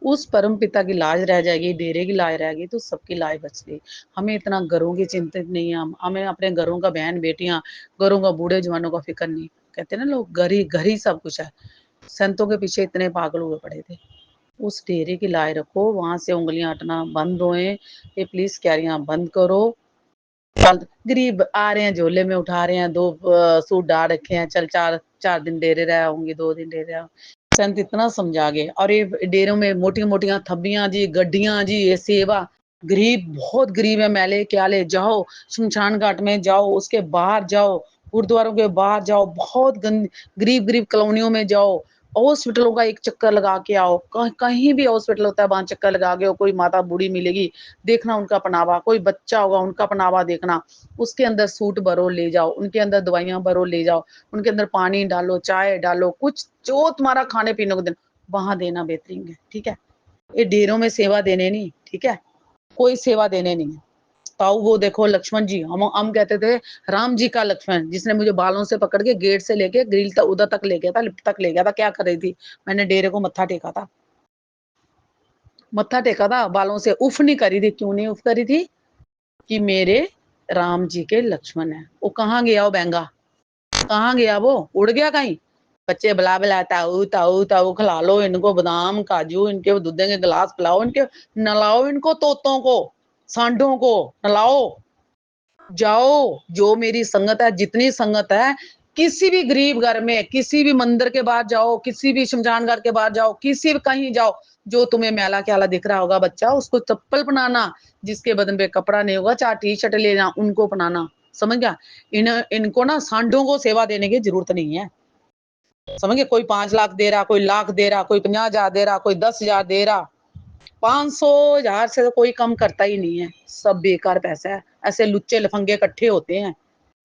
उस परम पिता की लाज रह जाएगी, डेरे की लाज रहेगी तो सबकी लाज बच गई। हमें इतना घरों की चिंतित नहीं है, हमें अपने घरों का बहन बेटियां, घरों का बूढ़े जवानों का फिक्र नहीं। कहते हैं ना लोग, घर ही सब कुछ है। संतों के पीछे इतने पागल हुए पड़े थे। उस डेरे की लाज रखो, वहां से उंगलियां हटना बंद होए, ये पुलिस कैरियां बंद करो। गरीब आ रहे हैं, झोले में उठा रहे हैं, 2 सूट डाल रखे हैं, चल 4 दिन डेरे रह होंगे, 2 दिन डेरे रह। संत इतना समझा गए। और ये डेरों में मोटी-मोटियां थब्बियां जी, गड्डियां जी, ये सेवा। गरीब बहुत गरीब है, मैले क्याले जाओ, शमशान घाट में जाओ, उसके बाहर जाओ, गुरुद्वारों के बाहर जाओ, बहुत गरीब-गरीब कॉलोनियों में जाओ, हॉस्पिटलों का एक चक्कर लगा के आओ। कहीं भी हॉस्पिटल होता है, वहां चक्कर लगा के आओ। कोई माता बूढ़ी मिलेगी, देखना उनका पहनावा, कोई बच्चा होगा उनका पहनावा देखना, उसके अंदर सूट भरो ले जाओ, उनके अंदर दवाइयां भरो ले जाओ, उनके अंदर पानी डालो, चाय डालो, कुछ जो तुम्हारा खाने पीने को देना वहां देना बेहतरीन है। ठीक है, ये डेरों में सेवा देने नहीं, ठीक है, कोई सेवा देने नहीं है। ताऊ वो देखो लक्ष्मण जी, हम कहते थे राम जी का लक्ष्मण, जिसने मुझे बालों से पकड़ के गेट से लेके ग्रिल तक उधर तक ले गया था, लिफ्ट तक ले गया था। क्या कर रही थी? मैंने डेरे को मत्था टेका था, मत्था टेका था, बालों से उफ नहीं करी थी। क्यों नहीं उफ करी थी? कि मेरे राम जी के लक्ष्मण है। वो कहाँ गया वो बैंगा? कहाँ गया वो? उड़ गया कहीं? बच्चे बुला बुला ताऊ ताऊ ताऊ खिला लो इनको, बादाम काजू, इनके दूध के गिलास पिलाओ, इनके नलाओ, इनको तोतों को, सांडों को नलाओ। जाओ, जो मेरी संगत है, जितनी संगत है, किसी भी गरीब घर में, किसी भी मंदिर के बाहर जाओ, किसी भी शमशान घाट के बाहर जाओ, किसी भी कहीं जाओ, जो तुम्हें मैला क्याला दिख रहा होगा बच्चा, उसको चप्पल पहनाना। जिसके बदन पे कपड़ा नहीं होगा, 4 टी-शर्ट लेना, उनको पहनाना। समझ गया? इनको ना सांडों को सेवा देने की जरूरत नहीं है। समझ गए? कोई 5 लाख दे रहा, कोई लाख दे रहा, कोई 50,000 दे रहा, कोई 10,000 दे रहा, 500,000 से तो कोई कम करता ही नहीं है। सब बेकार पैसा है। ऐसे लुच्चे लफंगे इकट्ठे होते हैं।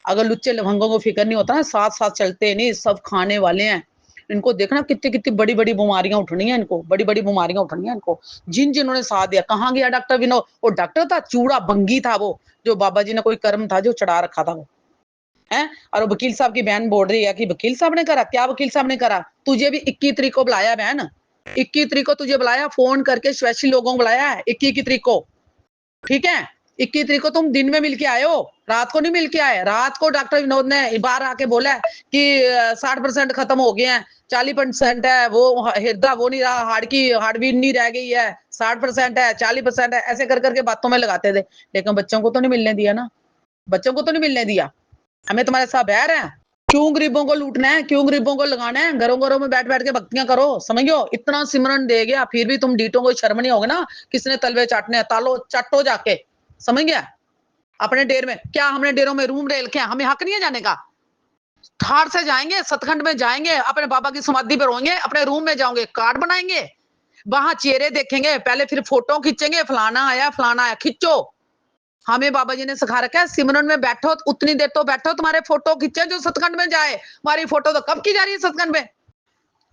अगर लुच्चे लफंगों को फिक्र नहीं होता ना, साथ साथ चलते नहीं, सब खाने वाले हैं। इनको देखना कितनी कितनी बड़ी बड़ी बीमारियां उठनी है, इनको बड़ी बड़ी बीमारियां उठनी है इनको। जिन्होंने साथ दिया। कहाँ गया डॉक्टर विनोद? वो डॉक्टर था, चूड़ा बंगी था वो, जो बाबा जी ने कोई कर्म था जो चढ़ा रखा था वो है। और वकील साहब की बहन बोल रही है कि वकील साहब ने करा। क्या वकील साहब ने करा? तुझे भी 21 तारीख को बुलाया बहन, 21 तारीख को तुझे बुलाया, फोन करके स्पेशल लोगों को बुलाया है 21 तारीख को। ठीक है, 21 तारीख को तुम दिन में मिल के आए हो, रात को नहीं मिल के आए। रात को डॉक्टर विनोद ने बाहर आके बोला कि 60% खत्म हो गए हैं, 40% है वो हृदय, वो नहीं रहा, हार्ट बीट नहीं रह गई है, 60% है, 40% है, ऐसे कर करके बातों में लगाते थे। लेकिन बच्चों को तो नहीं मिलने दिया ना, बच्चों को तो नहीं मिलने दिया। हमें तुम्हारे साथ बैर है। क्यों गरीबों को लूटना है? क्यों गरीबों को लगाना है? घरों घरों में बैठ बैठ के भक्तियां करो। समझो, इतना सिमरन दे गया, फिर भी तुम डीटों को शर्म नहीं होगा ना, किसने तलवे चाटने हैं, तालो चाटो जाके। समझ गया? अपने डेर में क्या, हमने डेरों में रूम ले रखे हैं, हमें हक नहीं है जाने का। ठार से जाएंगे, सतखंड में जाएंगे, अपने बाबा की समाधि पर रोएंगे, अपने रूम में जाओगे, कार्ड बनाएंगे, वहां चेहरे देखेंगे पहले, फिर फोटो खींचेंगे, फलाना आया फलाना आया, खींचो। हमें बाबा जी ने सिखा रखा है, सिमरन में बैठो उतनी देर तो बैठो, तुम्हारे फोटो खींचे जो सतखंड में जाए। हमारी फोटो तो कब की जा रही है सतखंड में?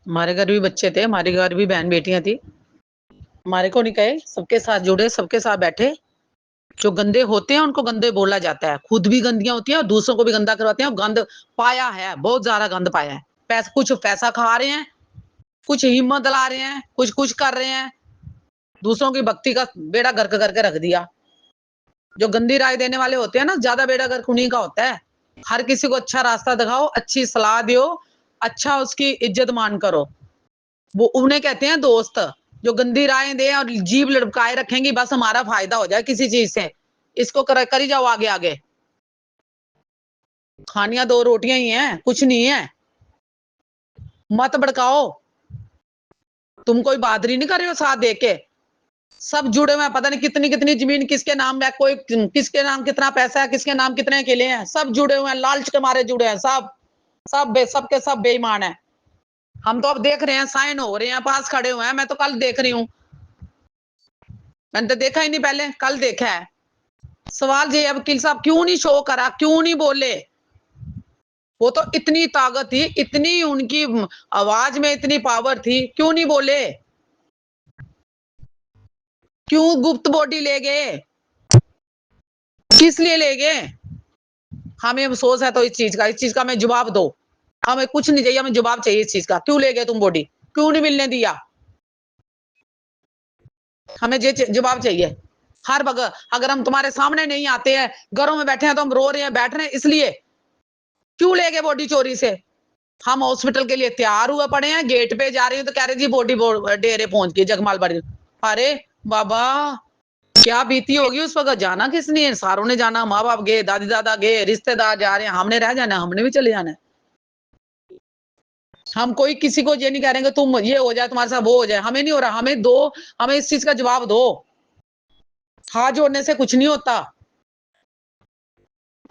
हमारे घर भी बच्चे थे, हमारे घर भी बहन बेटियां थी, हमारे को नहीं कहे, सबके साथ जुड़े, सबके साथ बैठे। जो गंदे होते हैं उनको गंदे बोला जाता है, खुद भी गंदियां होती हैं और दूसरों को भी गंदा करवाते हैं। गंद पाया है, बहुत ज्यादा गंद पाया है। कुछ पैसा खा रहे हैं, कुछ हिम्मत ला रहे हैं, कुछ कुछ कर रहे हैं, दूसरों की भक्ति का बेड़ा गर्क करके रख दिया। जो गंदी राय देने वाले होते हैं ना, ज्यादा बेड़ा गर्क उन्हीं का होता है। हर किसी को अच्छा रास्ता दिखाओ, अच्छी सलाह दो, अच्छा उसकी इज्जत मान करो, वो उन्हें कहते हैं दोस्त। जो गंदी राय दे और जीभ लड़काए रखेंगी, बस हमारा फायदा हो जाए किसी चीज से, इसको करी जाओ आगे आगे। खानियां 2 रोटियां ही हैं, कुछ नहीं है। मत भड़काओ। तुम कोई बहादुरी नहीं कर रहे हो साथ दे के। सब जुड़े हुए हैं, पता नहीं कितनी कितनी जमीन किसके नाम है, कोई किसके नाम कितना पैसा है, किसके नाम कितने किले हैं, सब जुड़े हुए हैं, लालच के मारे जुड़े हैं सब। सबके सब बेईमान है। हम तो अब देख रहे हैं, साइन हो रहे हैं, पास खड़े हुए हैं। मैं तो कल देख रही हूँ, मैंने तो देखा ही नहीं पहले, कल देखा है। सवाल ये है, वकील साहब क्यों नहीं शो करा, क्यों नहीं बोले? वो तो इतनी ताकत थी, इतनी उनकी आवाज में इतनी पावर थी, क्यों नहीं बोले? क्यों गुप्त बॉडी ले गए? किस लिए ले गए? हमें अफसोस है तो इस चीज का हमें जवाब दो। हमें कुछ नहीं चाहिए, हमें जवाब चाहिए इस चीज का। क्यों ले गए तुम बॉडी? क्यों नहीं मिलने दिया? हमें ये जवाब चाहिए हर वक्त। अगर हम तुम्हारे सामने नहीं आते हैं, घरों में बैठे हैं तो हम रो रहे हैं, बैठ रहे हैं, इसलिए क्यों ले गए बॉडी चोरी से? हम हॉस्पिटल के लिए तैयार हुए पड़े हैं, गेट पे जा रही हूँ तो कह रहे जी बॉडी डेरे पहुंच गई जगमाल बाड़ी। अरे बाबा, क्या बीती होगी उस वक्त। जाना किसने है? सारों ने जाना, माँ बाप गए, दादी दादा गए, रिश्तेदार जा रहे हैं, हमने रह जाना, हमने भी चले जाना है। हम कोई किसी को ये नहीं कह रहे कि तुम ये हो जाए, तुम्हारे साथ वो हो जाए, हमें नहीं हो रहा। हमें दो, हमें इस चीज का जवाब दो। हाथ जोड़ने से कुछ नहीं होता।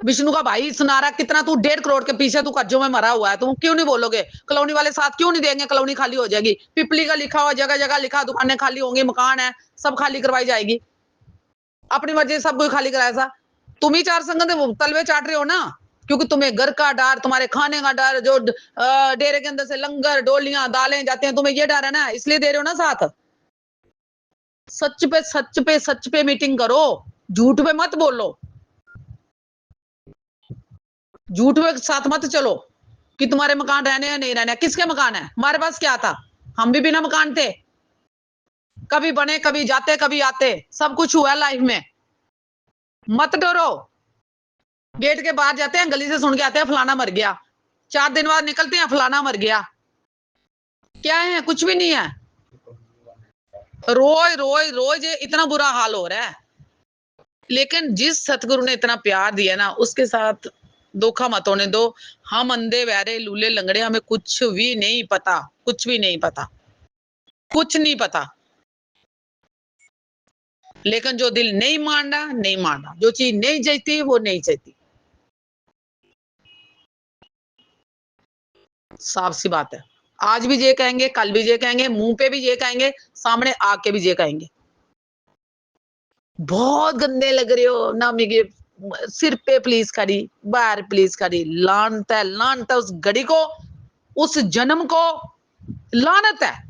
विष्णु का भाई सुनारा कितना, तू 1.5 करोड़ के पीछे तू कर्जों में मरा हुआ है, तुम क्यों नहीं बोलोगे? कॉलोनी वाले साथ क्यों नहीं देंगे? कॉलोनी खाली हो जाएगी। पिपली का लिखा हुआ, जगह जगह लिखा, दुकानें खाली होंगी, मकान है, सब खाली करवाई जाएगी। अपनी मर्जी से सब कोई खाली कराया था। तुम ही 4 संगत तलवे चाट रहे हो ना, क्योंकि तुम्हें घर का डर, तुम्हारे खाने का डर, जो डेरे के अंदर से लंगर डोलियां दालें जाते हैं, तुम्हें ये डर है ना, इसलिए दे रहे हो ना साथ। सच पे सच पे सच पे मीटिंग करो, झूठ पे मत बोलो, झूठ पे साथ मत चलो कि तुम्हारे मकान रहने हैं नहीं रहने। किसके मकान है? हमारे पास क्या था? हम भी बिना मकान थे, कभी बने, कभी जाते, कभी आते, सब कुछ हुआ लाइफ में। मत डरो। गेट के बाहर जाते हैं, गली से सुन के आते हैं फलाना मर गया, 4 दिन बाद निकलते हैं फलाना मर गया। क्या है? कुछ भी नहीं है। रोज रोज रोज इतना बुरा हाल हो रहा है। लेकिन जिस सतगुरु ने इतना प्यार दिया ना, उसके साथ धोखा मत होने दो। हम अंधे बहरे लूले लंगड़े, हमें कुछ भी नहीं पता, कुछ भी नहीं पता, कुछ नहीं पता। लेकिन जो दिल नहीं मान रहा, नहीं मान रहा, जो चीज नहीं चाहती वो नहीं चाहती। साफ सी बात है। आज भी ये कहेंगे, कल भी ये कहेंगे, मुंह पे भी ये कहेंगे, सामने आके भी ये कहेंगे। बहुत गंदे लग रहे हो ना मिगे, सिर पे पुलिस खड़ी, बाहर पुलिस खड़ी। लानत है, लानत है उस घड़ी को, उस जन्म को, लानत है।